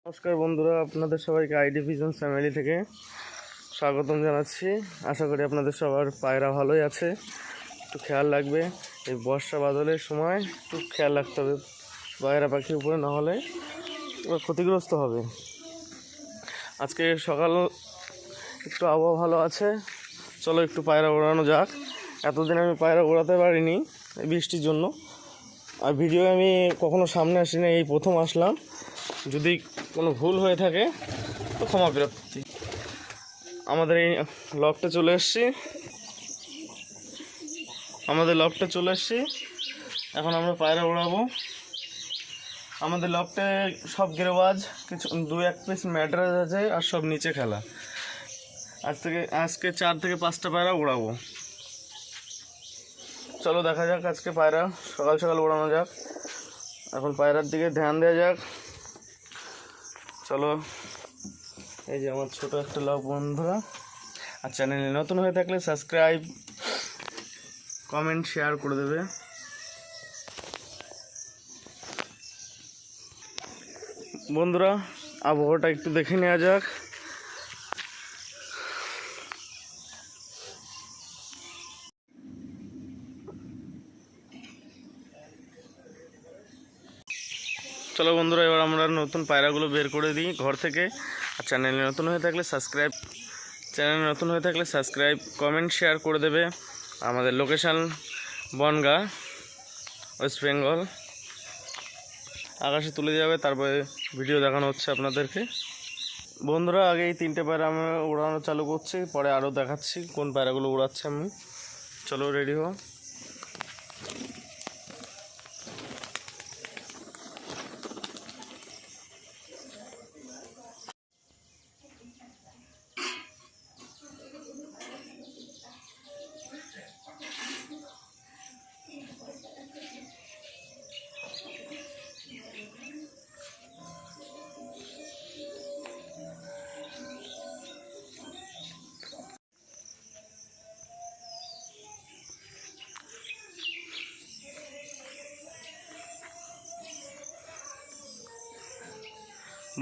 নমস্কার বন্ধুরা, আপনাদের সবাইকে আইডি ভিশন ফ্যামিলি থেকে স্বাগতম জানাচ্ছি। আশা করি আপনাদের সবার পায়রা ভালোই আছে। একটু খেয়াল রাখবে, এই বর্ষা বাদলের সময় একটু খেয়াল রাখতে হবে পায়রা পাখির উপরে, না হলে ওরা ক্ষতিগ্রস্ত হবে। আজকে সকাল একটু আবহাওয়া ভালো আছে, চলো একটু পায়রা ওড়ানো যাক। এতদিন আমি পায়রা ওড়াতে পারিনি এই বৃষ্টির জন্য, আর ভিডিও আমি কখনো সামনে আসিনি, এই প্রথম আসলাম। যদি কোনো ভুল হয়ে থাকে তো ক্ষমা প্রার্থী। আমাদের এই লকটা চলে এসেছি, এখন আমরা পায়রা ওড়াবো। আমাদের লকটে সব গেরোয়াজ, কিছু 2-1 পিস ম্যাড্রাস আছে, আর সব নিচে খেলা। আজকে 4 থেকে 5টা পায়রা ওড়াবো। চলো দেখা যাক, আজকে পায়রা সকাল সকাল ওড়ানো যাক। এখন পায়রার দিকে ধ্যান দেওয়া যাক। চলো, এই যে আমার ছোট একটা লক বন্ধুরা। আর চ্যানেলে নতুন হয়ে থাকলে সাবস্ক্রাইব, কমেন্ট, শেয়ার করে দেবে। বন্ধুরা, আবহাওয়াটা একটু দেখে নেওয়া যাক। চলো বন্ধুরা, এবার আমরা নতুন পায়রাগুলো বের করে দিই ঘর থেকে। আর চ্যানেলে নতুন হয়ে থাকলে সাবস্ক্রাইব, কমেন্ট, শেয়ার করে দেবে। আমাদের লোকেশান বনগাঁ, ওয়েস্ট বেঙ্গল। আকাশে তুলে যাবে, তারপরে ভিডিও দেখানো হচ্ছে আপনাদেরকে। বন্ধুরা, আগে এই 3টে পায়রা আমি উড়ানো চালু করছি, পরে আরও দেখাচ্ছি কোন পায়রাগুলো উড়াচ্ছি আমি। চলো রেডি হো।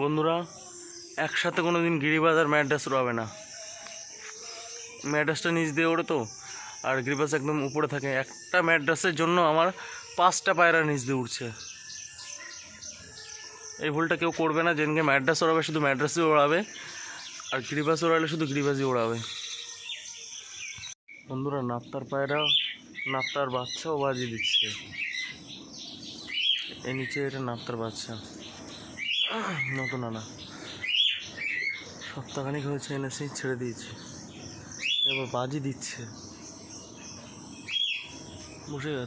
বন্ধুরা, একসাথে কোনো দিন গিরিবাজ আর ম্যাড্রাস উড়াবে না। ম্যাড্রাসটা নিচ দিয়ে ওড়ে তো, আর গিরিবাজ একদম উপরে থাকে। একটা ম্যাড্রাসের জন্য আমার 5টা পায়রা নিচ দিয়ে উঠছে। এই ভুলটা কেউ করবে না। যেদিনকে ম্যাড্রাস ওড়াবে শুধু ম্যাড্রাসই ওড়াবে, আর গিরিবাজ ওড়ালে শুধু গিরিবাজই ওড়াবে। বন্ধুরা, নাপ্তার বাচ্চাও বাজি দিচ্ছে। এই নিচে এটা নাপ্তার বাচ্চা, নতুন আনা, সপ্তাহখানিক হয়েছে, এনেছি, ছেড়ে দিয়েছি। এবার বাজি দিচ্ছে, বসে গেছে।